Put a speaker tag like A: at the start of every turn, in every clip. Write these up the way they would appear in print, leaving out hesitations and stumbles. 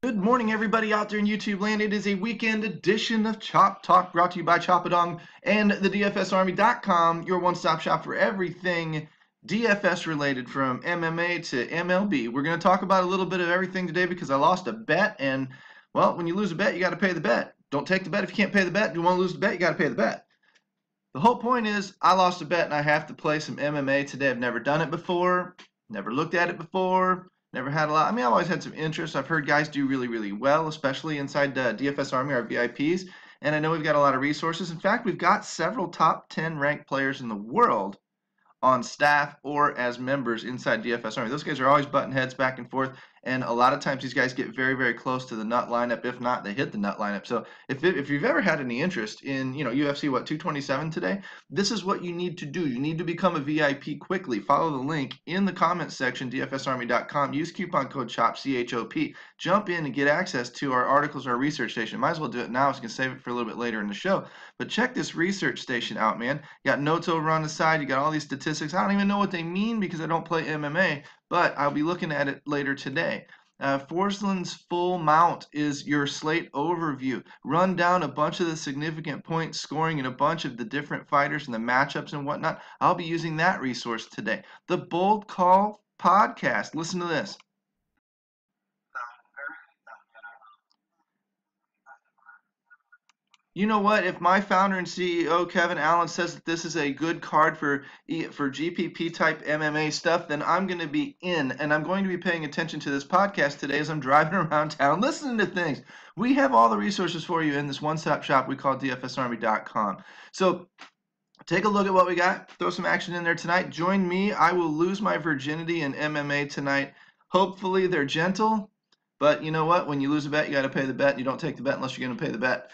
A: Good morning, everybody out there in YouTube land. It is a weekend edition of Chop Talk brought to you by Choppadong and the DFSArmy.com, your one-stop shop for everything DFS related from MMA to MLB. We're going to talk about a little bit of everything today because I lost a bet, and, well, when you lose a bet, you got to pay the bet. Don't take the bet if you can't pay the bet. If you want to lose the bet, you got to pay the bet. The whole point is I lost a bet and I have to play some MMA today. I've never done it before, never looked at it before. Never had a lot. I mean, I've always had some interest. I've heard guys do really, really well, especially inside DFS Army, our VIPs. And I know we've got a lot of resources. In fact, we've got several top 10 ranked players in the world on staff or as members inside DFS Army. Those guys are always butting heads back and forth, and a lot of times these guys get very, very close to the nut lineup. If not, they hit the nut lineup. So if you've ever had any interest in, UFC, 227 today, this is what you need to do. You need to become a VIP quickly. Follow the link in the comments section, dfsarmy.com. Use coupon code CHOP, C-H-O-P. Jump in and get access to our articles, our research station. Might as well do it now so you can save it for a little bit later in the show. But check this research station out, man. You got notes over on the side. You got all these statistics. I don't even know what they mean because I don't play MMA, but I'll be looking at it later today. Forsland's full mount is your slate overview. Run down a bunch of the significant point scoring and a bunch of the different fighters and the matchups and whatnot. I'll be using that resource today. The Bold Call podcast. Listen to this. You know what? If my founder and CEO Kevin Allen says that this is a good card for GPP type MMA stuff, then I'm going to be in, and I'm going to be paying attention to this podcast today as I'm driving around town listening to things. We have all the resources for you in this one-stop shop we call DFSArmy.com. So take a look at what we got. Throw some action in there tonight. Join me. I will lose my virginity in MMA tonight. Hopefully they're gentle, but you know what? When you lose a bet, you got to pay the bet. You don't take the bet unless you're going to pay the bet.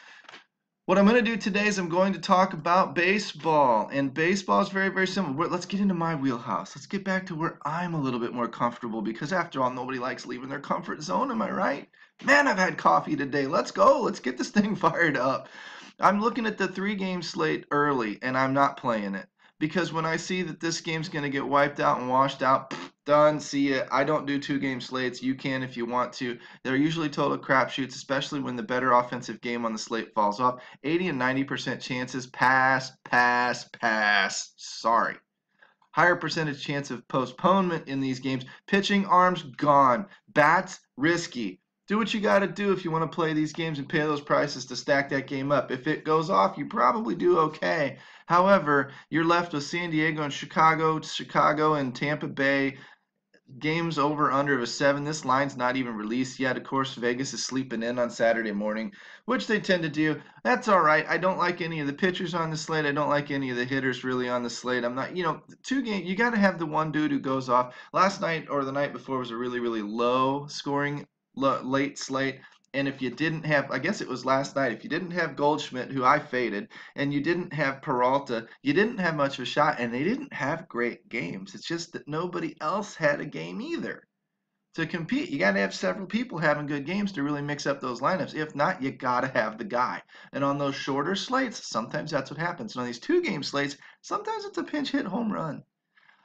A: What I'm going to do today is I'm going to talk about baseball, and baseball is very, very simple. Let's get into my wheelhouse. Let's get back to where I'm a little bit more comfortable because after all, nobody likes leaving their comfort zone, am I right? Man, I've had coffee today. Let's go. Let's get this thing fired up. I'm looking at the 3-game slate early, and I'm not playing it because when I see that this game's going to get wiped out and washed out, done, see it. I don't do 2-game slates. You can if you want to. They're usually total crapshoots, especially when the better offensive game on the slate falls off. 80 and 90% chances, pass, pass, pass. Sorry. Higher percentage chance of postponement in these games. Pitching arms, gone. Bats, risky. Do what you got to do if you want to play these games and pay those prices to stack that game up. If it goes off, you probably do okay. However, you're left with San Diego and Chicago and Tampa Bay. Games over under of a 7. This line's not even released yet. Of course, Vegas is sleeping in on Saturday morning, which they tend to do. That's all right. I don't like any of the pitchers on the slate. I don't like any of the hitters really on the slate. I'm not, 2-game, you got to have the one dude who goes off. Last night or the night before was a really, really low scoring late slate. And if you didn't have, I guess it was last night, if you didn't have Goldschmidt, who I faded, and you didn't have Peralta, you didn't have much of a shot, and they didn't have great games. It's just that nobody else had a game either. To compete, you got to have several people having good games to really mix up those lineups. If not, you got to have the guy. And on those shorter slates, sometimes that's what happens. And on these 2-game slates, sometimes it's a pinch hit home run.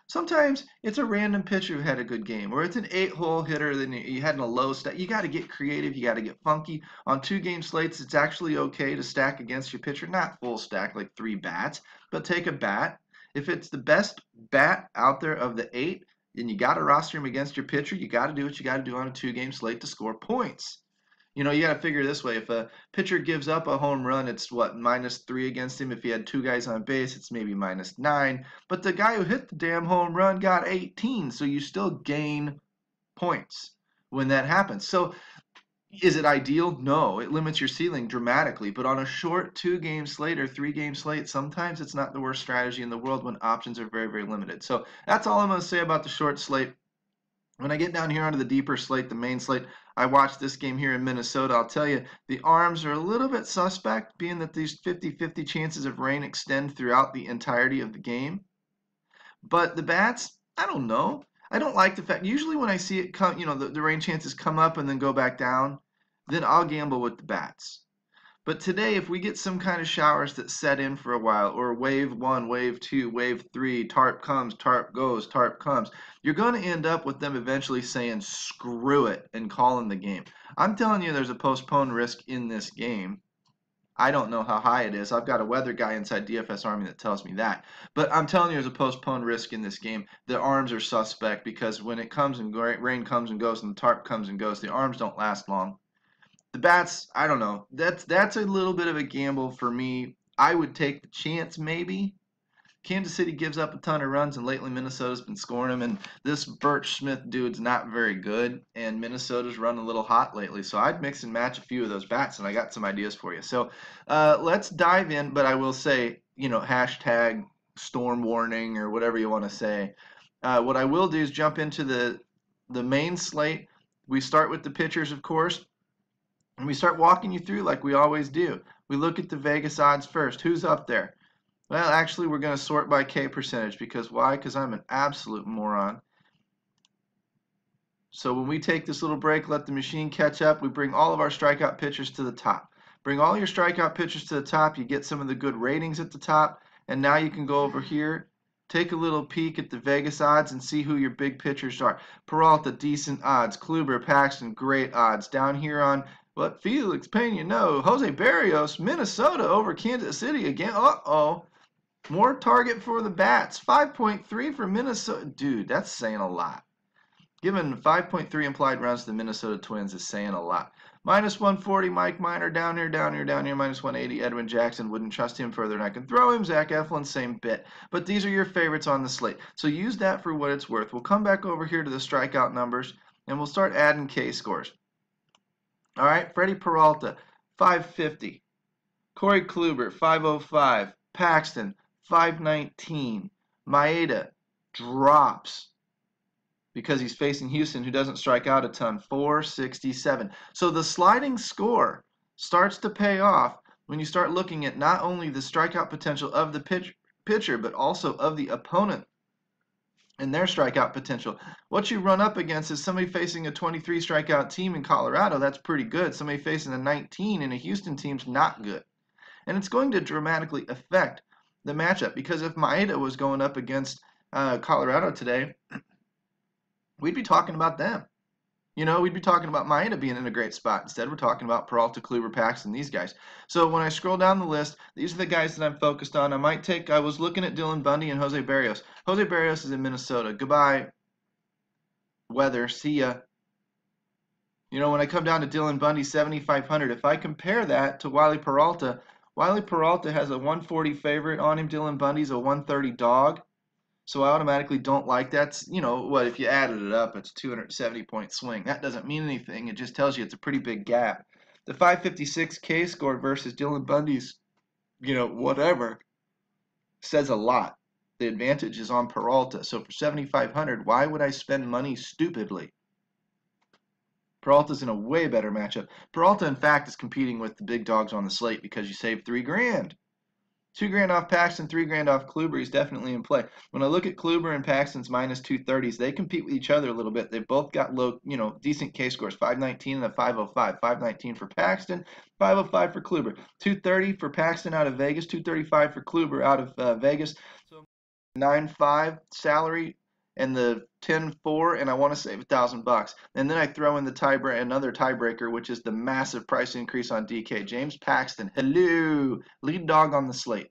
A: Sometimes it's a random pitcher who had a good game, or it's an 8-hole hitter then you had in a low stack. You got to get creative. You got to get funky. On 2-game slates, it's actually okay to stack against your pitcher, not full stack like 3 bats, but take a bat. If it's the best bat out there of the 8, then you got to roster him against your pitcher. You got to do what you got to do on a 2-game slate to score points. You got to figure this way. If a pitcher gives up a home run, it's what, -3 against him. If he had 2 guys on base, it's maybe -9. But the guy who hit the damn home run got 18, so you still gain points when that happens. So is it ideal? No. It limits your ceiling dramatically. But on a short 2-game slate or 3-game slate, sometimes it's not the worst strategy in the world when options are very, very limited. So that's all I'm going to say about the short slate. When I get down here onto the deeper slate, the main slate, I watched this game here in Minnesota. I'll tell you, the arms are a little bit suspect, being that these 50-50 chances of rain extend throughout the entirety of the game. But the bats, I don't know. I don't like the fact, usually when I see it come, the rain chances come up and then go back down, then I'll gamble with the bats. But today, if we get some kind of showers that set in for a while, or wave 1, wave 2, wave 3, tarp comes, tarp goes, tarp comes, you're going to end up with them eventually saying screw it and calling the game. I'm telling you, there's a postpone risk in this game. I don't know how high it is. I've got a weather guy inside DFS Army that tells me that. But I'm telling you, there's a postpone risk in this game. The arms are suspect because when it comes and rain comes and goes and the tarp comes and goes, the arms don't last long. The bats, I don't know. That's a little bit of a gamble for me. I would take the chance maybe. Kansas City gives up a ton of runs, and lately Minnesota's been scoring them. And this Birch Smith dude's not very good, and Minnesota's run a little hot lately. So I'd mix and match a few of those bats, and I got some ideas for you. So let's dive in. But I will say, hashtag storm warning or whatever you want to say. What I will do is jump into the main slate. We start with the pitchers, of course. And we start walking you through like we always do. We look at the Vegas odds first. Who's up there? Well, actually, we're going to sort by K percentage because why? Because I'm an absolute moron. So when we take this little break, let the machine catch up, we bring all of our strikeout pitchers to the top. Bring all your strikeout pitchers to the top. You get some of the good ratings at the top. And now you can go over here, take a little peek at the Vegas odds and see who your big pitchers are. Peralta, decent odds. Kluber, Paxton, great odds. Down here on what Felix Pena, no. Jose Barrios, Minnesota over Kansas City again. Uh-oh. More target for the bats. 5.3 for Minnesota. Dude, that's saying a lot. Given 5.3 implied runs to the Minnesota Twins is saying a lot. Minus 140, Mike Minor, down here. Minus 180, Edwin Jackson. Wouldn't trust him further than I can throw him. Zach Eflin, same bit. But these are your favorites on the slate. So use that for what it's worth. We'll come back over here to the strikeout numbers, and we'll start adding K scores. All right, Freddie Peralta, 550. Corey Kluber, 505. Paxton, 519. Maeda drops because he's facing Houston, who doesn't strike out a ton, 467. So the sliding score starts to pay off when you start looking at not only the strikeout potential of the pitcher, but also of the opponent and their strikeout potential. What you run up against is somebody facing a 23 strikeout team in Colorado. That's pretty good. Somebody facing a 19 in a Houston team's not good. And it's going to dramatically affect the matchup because if Maeda was going up against Colorado today, we'd be talking about them. We'd be talking about Maeda being in a great spot. Instead, we're talking about Peralta, Kluber, Paxton, these guys. So when I scroll down the list, these are the guys that I'm focused on. I was looking at Dylan Bundy and Jose Barrios. Jose Barrios is in Minnesota. Goodbye, weather. See ya. When I come down to Dylan Bundy, 7,500. If I compare that to Wiley Peralta has a 140 favorite on him. Dylan Bundy's a 130 dog. So I automatically don't like that. If you added it up, it's a 270-point swing. That doesn't mean anything. It just tells you it's a pretty big gap. The 556 K score versus Dylan Bundy's, whatever, says a lot. The advantage is on Peralta. So for 7,500, why would I spend money stupidly? Peralta's in a way better matchup. Peralta, in fact, is competing with the big dogs on the slate because you save $3,000. $2,000 off Paxton, $3,000 off Kluber. He's definitely in play. When I look at Kluber and Paxton's minus 230s, they compete with each other a little bit. They've both got low, decent K scores, 519 and a 505. 519 for Paxton, 505 for Kluber. 230 for Paxton out of Vegas, 235 for Kluber out of Vegas. So 9.5 salary and the 10.4, and I want to save $1,000. And then I throw in the another tiebreaker, which is the massive price increase on DK. James Paxton, hello, lead dog on the slate.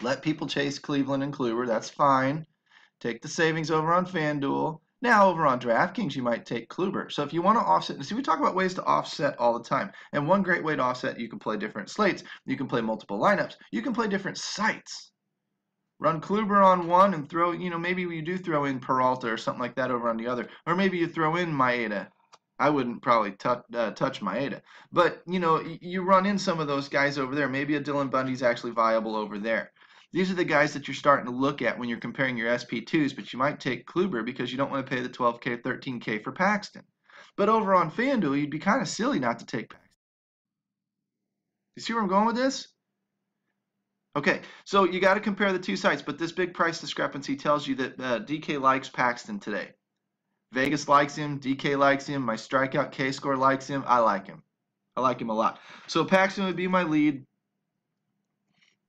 A: Let people chase Cleveland and Kluber, that's fine. Take the savings over on Fanduel. Now over on Draftkings, you might take Kluber. So if you want to offset, see, we talk about ways to offset all the time. And one great way to offset, you can play different slates. You can play multiple lineups. You can play different sites. Run Kluber on one and throw, maybe you do throw in Peralta or something like that over on the other. Or maybe you throw in Maeda. I wouldn't probably touch Maeda. But, you run in some of those guys over there. Maybe a Dylan Bundy's actually viable over there. These are the guys that you're starting to look at when you're comparing your SP2s, but you might take Kluber because you don't want to pay the 12K, 13K for Paxton. But over on FanDuel, you'd be kind of silly not to take Paxton. You see where I'm going with this? Okay, so you got to compare the two sites, but this big price discrepancy tells you that DK likes Paxton today. Vegas likes him, DK likes him, my strikeout K-score likes him, I like him. I like him a lot. So Paxton would be my lead,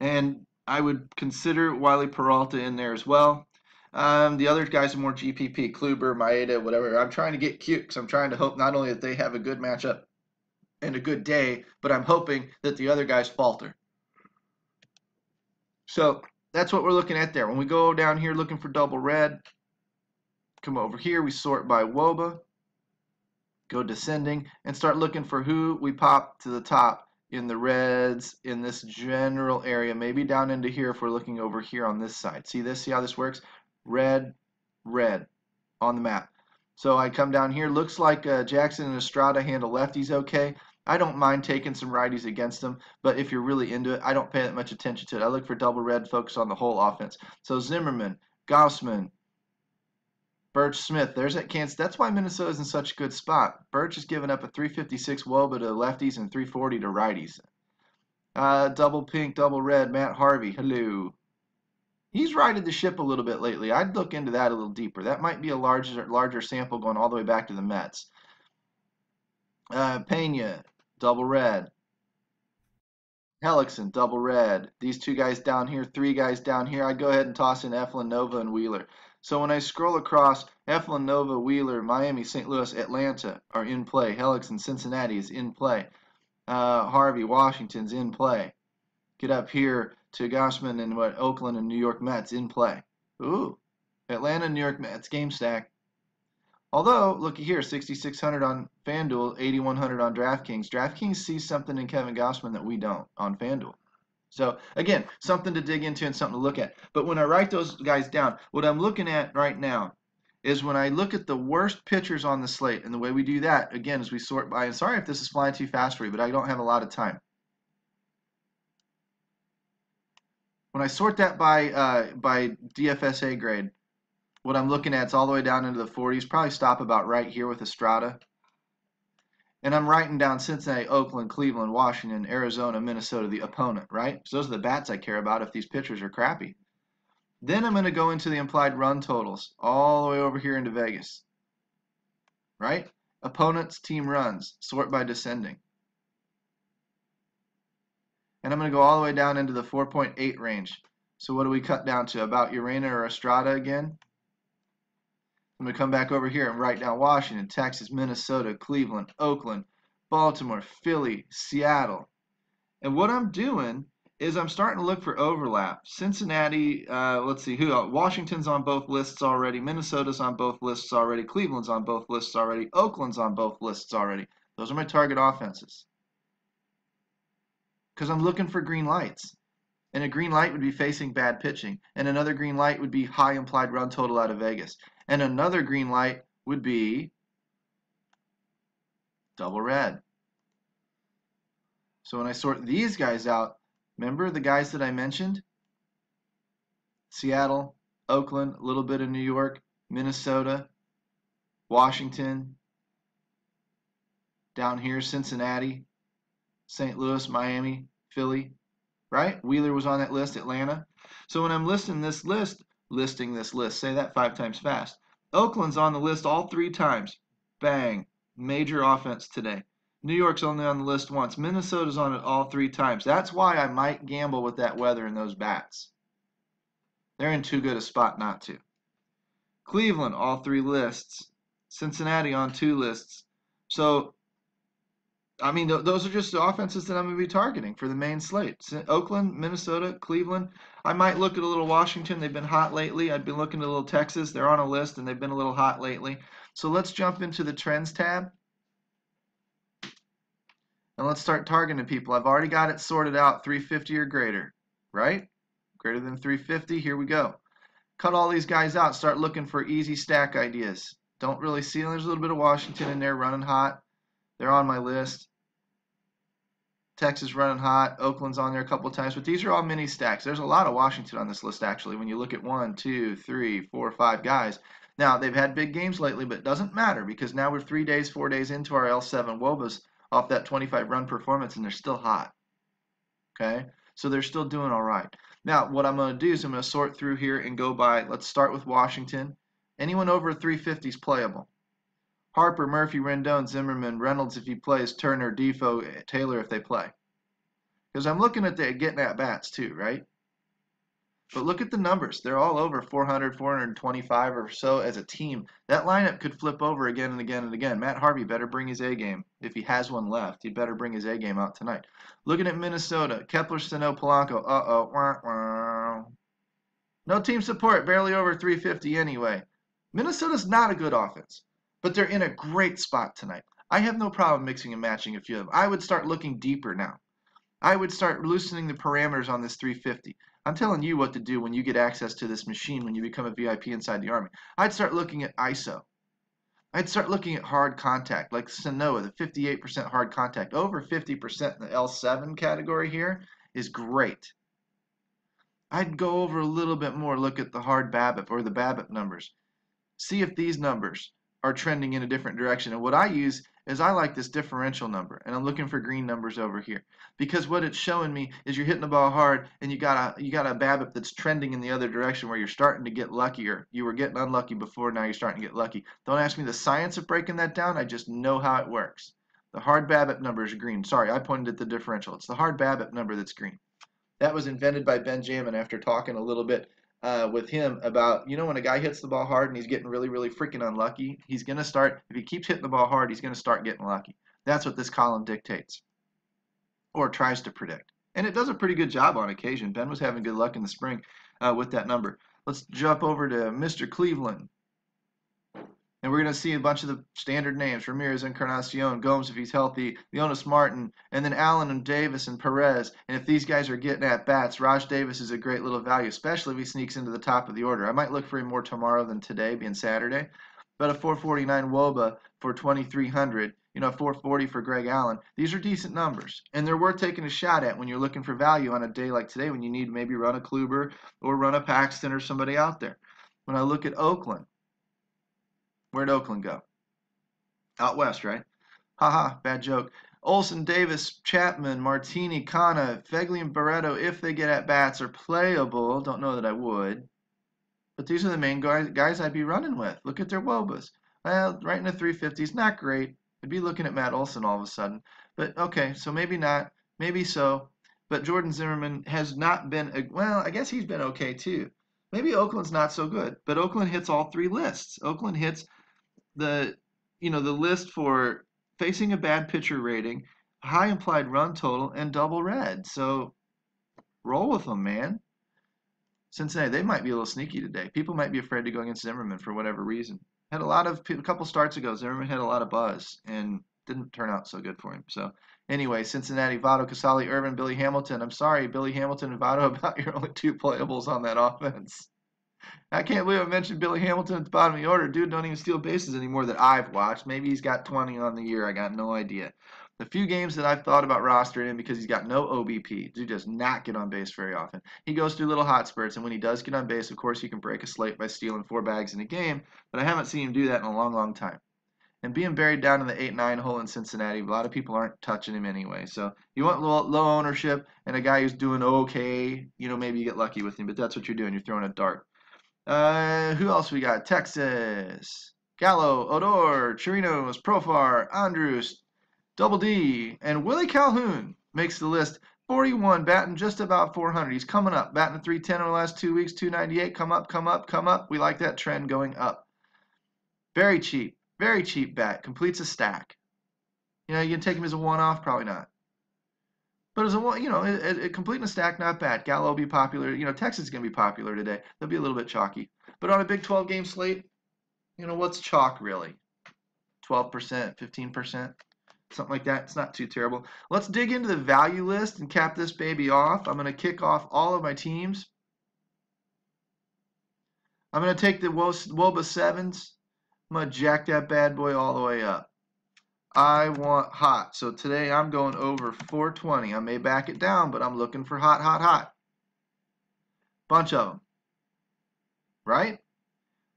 A: and I would consider Wiley Peralta in there as well. The other guys are more GPP, Kluber, Maeda, whatever. I'm trying to get cute because I'm trying to hope not only that they have a good matchup and a good day, but I'm hoping that the other guys falter. So that's what we're looking at there. When we go down here looking for double red, come over here, we sort by WOBA, go descending, and start looking for who we pop to the top in the reds in this general area, maybe down into here if we're looking over here on this side. See this? See how this works? Red, red on the map. So I come down here. Looks like Jackson and Estrada handle lefties okay. I don't mind taking some righties against them, but if you're really into it, I don't pay that much attention to it. I look for double red, focus on the whole offense. So Zimmerman, Gaussman, Birch Smith, there's that Kansas. That's why Minnesota's in such a good spot. Birch has given up a 356 WOBA to lefties and 340 to righties. Double pink, double red, Matt Harvey, hello. He's righted the ship a little bit lately. I'd look into that a little deeper. That might be a larger sample going all the way back to the Mets. Pena, double red. Hellickson, double red. These two guys down here, three guys down here. I'd go ahead and toss in Eflin, Nova, and Wheeler. So when I scroll across, Eflin, Nova, Wheeler, Miami, St. Louis, Atlanta are in play. Hellickson, Cincinnati is in play. Harvey, Washington's in play. Get up here to Gausman and Oakland and New York Mets in play. Ooh, Atlanta, New York Mets game stack. Although, looky here, 6,600 on Fanduel, 8,100 on Draftkings. Draftkings sees something in Kevin Gausman that we don't on Fanduel. So, again, something to dig into and something to look at. But when I write those guys down, what I'm looking at right now is when I look at the worst pitchers on the slate, and the way we do that, again, is we sort by, and sorry if this is flying too fast for you, but I don't have a lot of time. When I sort that by DFSA grade, what I'm looking at is all the way down into the 40s, probably stop about right here with Estrada. And I'm writing down Cincinnati, Oakland, Cleveland, Washington, Arizona, Minnesota, the opponent, right? So those are the bats I care about if these pitchers are crappy. Then I'm going to go into the implied run totals all the way over here into Vegas, right? Opponents, team runs, sort by descending. And I'm going to go all the way down into the 4.8 range. So what do we cut down to? About Urena or Estrada again? I'm going to come back over here and write down Washington, Texas, Minnesota, Cleveland, Oakland, Baltimore, Philly, Seattle. And what I'm doing is I'm starting to look for overlap. Cincinnati, let's see, Washington's on both lists already. Minnesota's on both lists already. Cleveland's on both lists already. Oakland's on both lists already. Those are my target offenses. Because I'm looking for green lights. And a green light would be facing bad pitching. And another green light would be high implied run total out of Vegas. And another green light would be double red. So when I sort these guys out, remember the guys that I mentioned? Seattle, Oakland, a little bit of New York, Minnesota, Washington, down here Cincinnati, St. Louis, Miami, Philly, right? Wheeler was on that list, Atlanta. So when I'm listing this list, say that 5 times fast. Oakland's on the list all 3 times. Bang. Major offense today. New York's only on the list once. Minnesota's on it all 3 times. That's why I might gamble with that weather and those bats. They're in too good a spot not to. Cleveland, all 3 lists. Cincinnati on 2 lists. So, I mean, those are just the offenses that I'm going to be targeting for the main slate. Oakland, Minnesota, Cleveland. I might look at a little Washington. They've been hot lately. I've been looking at a little Texas. They're on a list, and they've been a little hot lately. So let's jump into the Trends tab. And let's start targeting people. I've already got it sorted out, 350 or greater, right? Greater than 350, here we go. Cut all these guys out. Start looking for easy stack ideas. Don't really see them. There's a little bit of Washington in there running hot. They're on my list. Texas running hot. Oakland's on there a couple of times. But these are all mini stacks. There's a lot of Washington on this list, actually, when you look at 1, 2, 3, 4, 5 guys. Now, they've had big games lately, but it doesn't matter because now we're 3 days, 4 days into our L7 WOBAs off that 25-run performance, and they're still hot. Okay? So they're still doing all right. Now, what I'm going to do is I'm going to sort through here and go by, let's start with Washington. Anyone over 350 is playable. Harper, Murphy, Rendon, Zimmerman, Reynolds if he plays, Turner, Defoe, Taylor if they play. Because I'm looking at getting at bats too, right? But look at the numbers. They're all over 400, 425 or so as a team. That lineup could flip over again and again and again. Matt Harvey better bring his A game. If he has one left, he better bring his A game out tonight. Looking at Minnesota, Kepler, Sano, Polanco. Wah, wah. No team support, barely over 350 anyway. Minnesota's not a good offense, but they're in a great spot tonight. I have no problem mixing and matching a few of them. I would start looking deeper now. I would start loosening the parameters on this 350. I'm telling you what to do when you get access to this machine when you become a VIP inside the Army. I'd start looking at ISO. I'd start looking at hard contact, like Sanoa, the 58% hard contact. Over 50% in the L7 category here is great. I'd go over a little bit more, look at the hard BABIP or the BABIP numbers. See if these numbers are trending in a different direction. And what I use is I like this differential number, and I'm looking for green numbers over here because what it's showing me is you're hitting the ball hard, and you got a BABIP that's trending in the other direction where you're starting to get luckier. You were getting unlucky before, now you're starting to get lucky. Don't ask me the science of breaking that down. I just know how it works. The hard BABIP number is green. Sorry, I pointed at the differential. It's the hard BABIP number that's green. That was invented by Benjamin after talking a little bit with him about, when a guy hits the ball hard and he's getting really, really freaking unlucky, he's going to start, if he keeps hitting the ball hard, he's going to start getting lucky. That's what this column dictates or tries to predict. And it does a pretty good job on occasion. Ben was having good luck in the spring with that number. Let's jump over to Mr. Cleveland. And we're going to see a bunch of the standard names, Ramirez, Encarnacion, Gomes if he's healthy, Leonis Martin, and then Allen and Davis and Perez. And if these guys are getting at bats, Raj Davis is a great little value, especially if he sneaks into the top of the order. I might look for him more tomorrow than today, being Saturday. But a 449 Woba for 2,300, 440 for Greg Allen. These are decent numbers, and they're worth taking a shot at when you're looking for value on a day like today when you need maybe run a Kluber or run a Paxton or somebody out there. When I look at Oakland, where'd Oakland go? Out west, right? Haha, bad joke. Olsen, Davis, Chapman, Martini, Kana, Fegley, and Barreto, if they get at bats, are playable. Don't know that I would. But these are the main guys I'd be running with. Look at their Wobas. Well, right in the 350s, not great. I'd be looking at Matt Olson all of a sudden. But okay, so maybe not, maybe so. But Jordan Zimmerman has not been, well, I guess he's been okay too. Maybe Oakland's not so good, but Oakland hits all three lists. Oakland hits the list for facing a bad pitcher rating, high implied run total, and double red. So roll with them, man. Cincinnati, they might be a little sneaky today. People might be afraid to go against Zimmerman for whatever reason. A couple starts ago, Zimmerman had a lot of buzz and didn't turn out so good for him. So anyway, Cincinnati, Votto, Casali, Irvin, Billy Hamilton. I'm sorry, Billy Hamilton and Votto, about your only two playables on that offense. I can't believe I mentioned Billy Hamilton at the bottom of the order. Dude don't even steal bases anymore that I've watched. Maybe he's got 20 on the year. I got no idea. The few games that I've thought about rostering him because he's got no OBP. Dude does not get on base very often. He goes through little hot spurts, and when he does get on base, of course, he can break a slate by stealing 4 bags in a game, but I haven't seen him do that in a long, long time. And being buried down in the 8-9 hole in Cincinnati, a lot of people aren't touching him anyway. So you want low ownership and a guy who's doing okay, maybe you get lucky with him, but that's what you're doing. You're throwing a dart. Who else we got? Texas, Gallo, Odor, Chirinos, Profar, Andrews, Double D, and Willie Calhoun makes the list. 41, batting just about 400. He's coming up, batting 310 in the last 2 weeks, 298. Come up, come up, come up. We like that trend going up. Very cheap bat. Completes a stack. You can take him as a one-off, probably not. But as a completing a stack, not bad. Gallo will be popular. Texas is going to be popular today. They'll be a little bit chalky. But on a Big 12 game slate, what's chalk really? 12%, 15%, something like that. It's not too terrible. Let's dig into the value list and cap this baby off. I'm going to kick off all of my teams. I'm going to take the Woba 7s. I'm going to jack that bad boy all the way up. I want hot. So today I'm going over 420. I may back it down, but I'm looking for hot, hot, hot. Bunch of them. Right?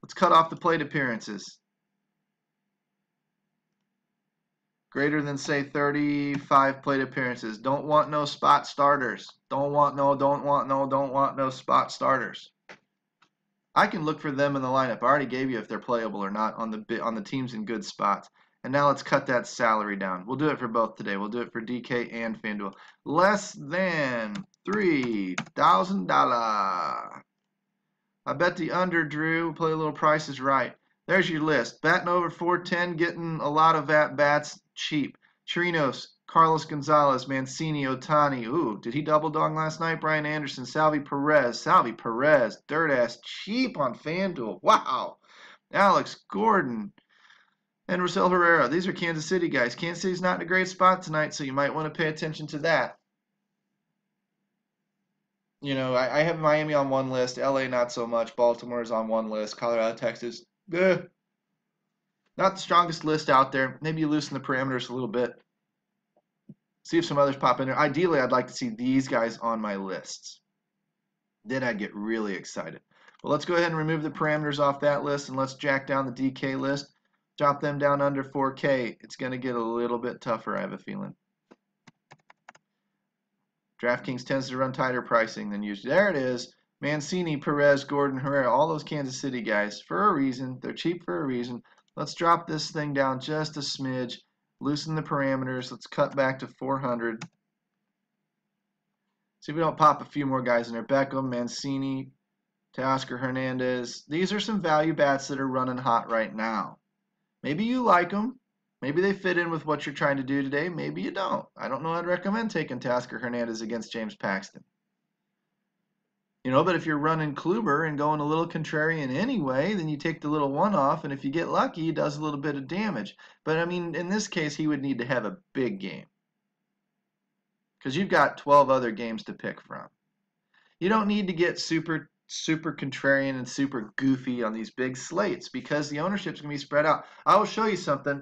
A: Let's cut off the plate appearances. Greater than, say, 35 plate appearances. Don't want no spot starters. Don't want no spot starters. I can look for them in the lineup. I already gave you if they're playable or not on the teams in good spots. And now let's cut that salary down. We'll do it for both today. We'll do it for DK and Fanduel. Less than $3,000. I bet the under, Drew. We'll play a little Price is Right. There's your list. Batting over 410, getting a lot of at-bats cheap. Chirinos, Carlos Gonzalez, Mancini, Ohtani. Ooh, did he double dong last night? Brian Anderson, Salvi Perez, dirt ass cheap on FanDuel. Wow. Alex Gordon and Rosell Herrera. These are Kansas City guys. Kansas City's not in a great spot tonight, so you might want to pay attention to that. You know, I have Miami on one list, LA not so much, Baltimore is on one list, Colorado, Texas, not the strongest list out there. Maybe you loosen the parameters a little bit. See if some others pop in there. Ideally, I'd like to see these guys on my lists. Then I'd get really excited. But let's go ahead and remove the parameters off that list, and let's jack down the DK list. Drop them down under 4K. It's going to get a little bit tougher, I have a feeling. Draftkings tends to run tighter pricing than usually. There it is. Mancini, Perez, Gordon, Herrera, all those Kansas City guys for a reason. They're cheap for a reason. Let's drop this thing down just a smidge. Loosen the parameters. Let's cut back to 400. See if we don't pop a few more guys in there. Beckham, Mancini, Teoscar Hernandez. These are some value bats that are running hot right now. Maybe you like them. Maybe they fit in with what you're trying to do today. Maybe you don't. I don't know. I'd recommend taking Teoscar Hernandez against James Paxton. You know, but if you're running Kluber and going a little contrarian anyway, then you take the little one off, and if you get lucky, he does a little bit of damage. But, I mean, in this case, he would need to have a big game because you've got 12 other games to pick from. You don't need to get super contrarian and super goofy on these big slates because the ownership's going to be spread out. I will show you something.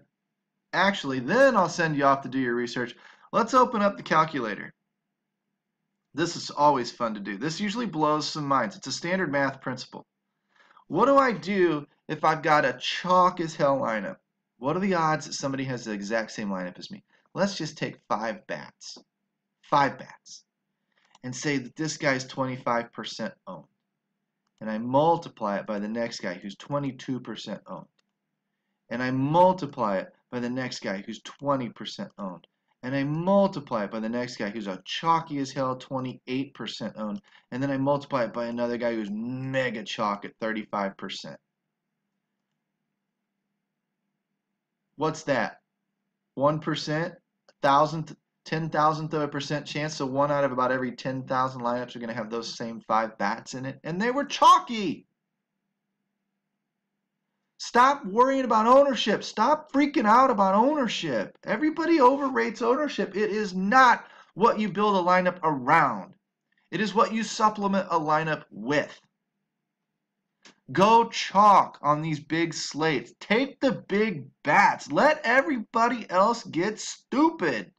A: Actually, then I'll send you off to do your research. Let's open up the calculator. This is always fun to do. This usually blows some minds. It's a standard math principle. What do I do if I've got a chalk as hell lineup? What are the odds that somebody has the exact same lineup as me? Let's just take 5 bats. 5 bats. And say that this guy's 25% owned. And I multiply it by the next guy who's 22% owned. And I multiply it by the next guy who's 20% owned. And I multiply it by the next guy who's a chalky as hell 28% owned. And then I multiply it by another guy who's mega chalk at 35%. What's that? 1%? 10,000th of a percent chance. So 1 out of about every 10,000 lineups are going to have those same 5 bats in it. And they were chalky. Stop worrying about ownership. Stop freaking out about ownership. Everybody overrates ownership. It is not what you build a lineup around. It is what you supplement a lineup with. Go chalk on these big slates. Take the big bats. Let everybody else get stupid.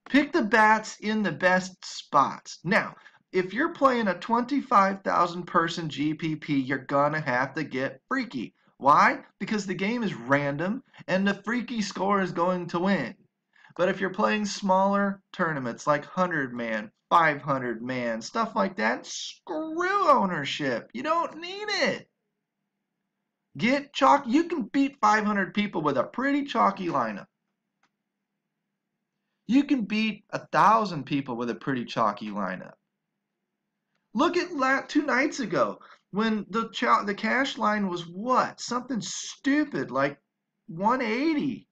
A: Pick the bats in the best spots. Now, if you're playing a 25,000 person GPP, you're going to have to get freaky. Why? Because the game is random and the freaky score is going to win. But if you're playing smaller tournaments like 100-man, 500-man, stuff like that, screw ownership. You don't need it. Get chalky. You can beat 500 people with a pretty chalky lineup. You can beat 1,000 people with a pretty chalky lineup. Look at 2 nights ago when the cash line was what? Something stupid like 180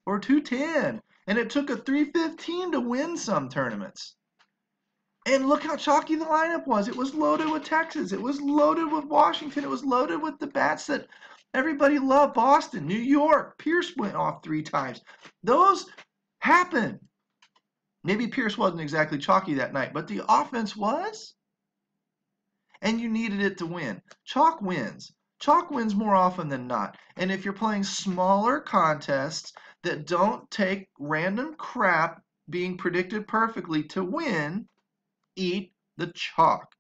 A: or 210. And it took a 315 to win some tournaments. And look how chalky the lineup was. It was loaded with Texas. It was loaded with Washington. It was loaded with the bats that everybody loved. Boston, New York. Pierce went off 3 times. Those happen. Maybe Pierce wasn't exactly chalky that night, but the offense was. And you needed it to win. Chalk wins. Chalk wins more often than not. And if you're playing smaller contests that don't take random crap being predicted perfectly to win, eat the chalk.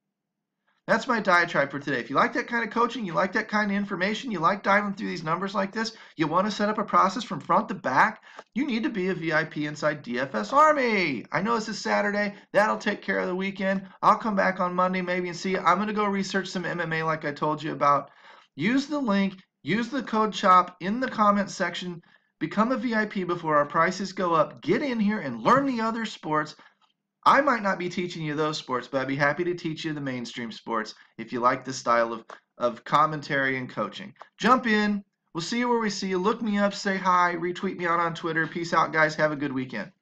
A: That's my diatribe for today. If you like that kind of coaching, you like that kind of information, you like diving through these numbers like this, you want to set up a process from front to back, you need to be a VIP inside DFS Army. I know this is Saturday. That'll take care of the weekend. I'll come back on Monday maybe and see. I'm going to go research some MMA like I told you about. Use the link, use the code CHOP in the comment section. Become a VIP before our prices go up. Get in here and learn the other sports. I might not be teaching you those sports, but I'd be happy to teach you the mainstream sports if you like this style of commentary and coaching. Jump in. We'll see you where we see you. Look me up, say hi, retweet me out on Twitter. Peace out, guys. Have a good weekend.